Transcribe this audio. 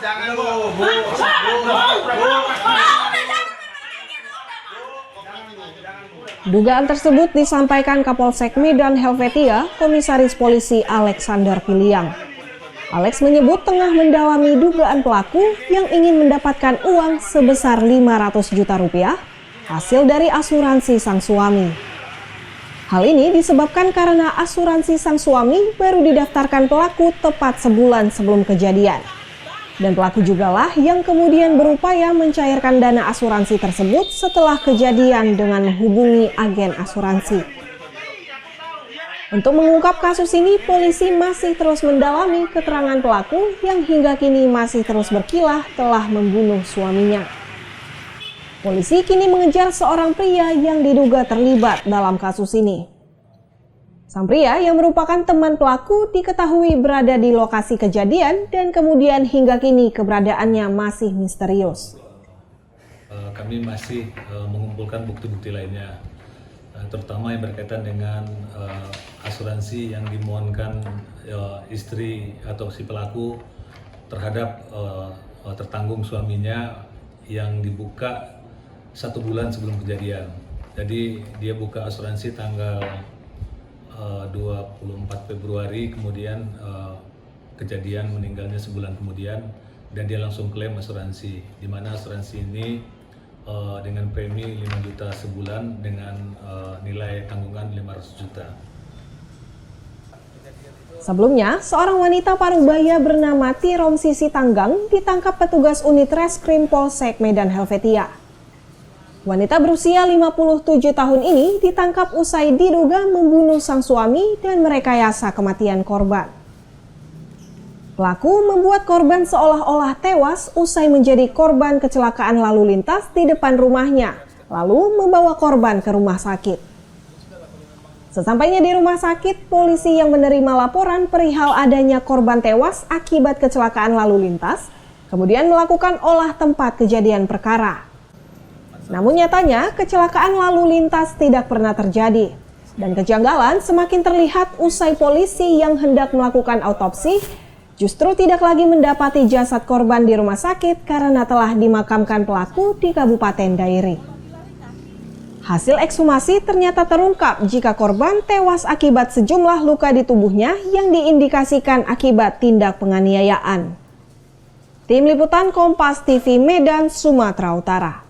Jangan Bu. Dugaan tersebut disampaikan Kapolsek Medan Helvetia, Komisaris Polisi Alexander Piliang. Alex menyebut tengah mendalami dugaan pelaku yang ingin mendapatkan uang sebesar 500 juta rupiah hasil dari asuransi sang suami. Hal ini disebabkan karena asuransi sang suami baru didaftarkan pelaku tepat sebulan sebelum kejadian. Dan pelaku jugalah yang kemudian berupaya mencairkan dana asuransi tersebut setelah kejadian dengan menghubungi agen asuransi. Untuk mengungkap kasus ini, polisi masih terus mendalami keterangan pelaku yang hingga kini masih terus berkilah telah membunuh suaminya. Polisi kini mengejar seorang pria yang diduga terlibat dalam kasus ini. Sang pria yang merupakan teman pelaku diketahui berada di lokasi kejadian dan kemudian hingga kini keberadaannya masih misterius. Kami masih mengumpulkan bukti-bukti lainnya, terutama yang berkaitan dengan asuransi yang dimohonkan istri atau si pelaku terhadap tertanggung suaminya yang dibuka 1 bulan sebelum kejadian. Jadi dia buka asuransi tanggal 24 Februari, kemudian kejadian meninggalnya sebulan kemudian, dan dia langsung klaim asuransi, di mana asuransi ini dengan premi 5 juta sebulan dengan nilai tanggungan 500 juta. Sebelumnya, seorang wanita Parubaya bernama Tiromsi Sitanggang ditangkap petugas unit reskrim Polsek Medan Helvetia. Wanita berusia 57 tahun ini ditangkap usai diduga membunuh sang suami dan merekayasa kematian korban. Pelaku membuat korban seolah-olah tewas usai menjadi korban kecelakaan lalu lintas di depan rumahnya, lalu membawa korban ke rumah sakit. Sesampainya di rumah sakit, polisi yang menerima laporan perihal adanya korban tewas akibat kecelakaan lalu lintas, kemudian melakukan olah tempat kejadian perkara. Namun nyatanya kecelakaan lalu lintas tidak pernah terjadi dan kejanggalan semakin terlihat usai polisi yang hendak melakukan autopsi justru tidak lagi mendapati jasad korban di rumah sakit karena telah dimakamkan pelaku di Kabupaten Dairi. Hasil ekshumasi ternyata terungkap jika korban tewas akibat sejumlah luka di tubuhnya yang diindikasikan akibat tindak penganiayaan. Tim Liputan Kompas TV Medan, Sumatera Utara.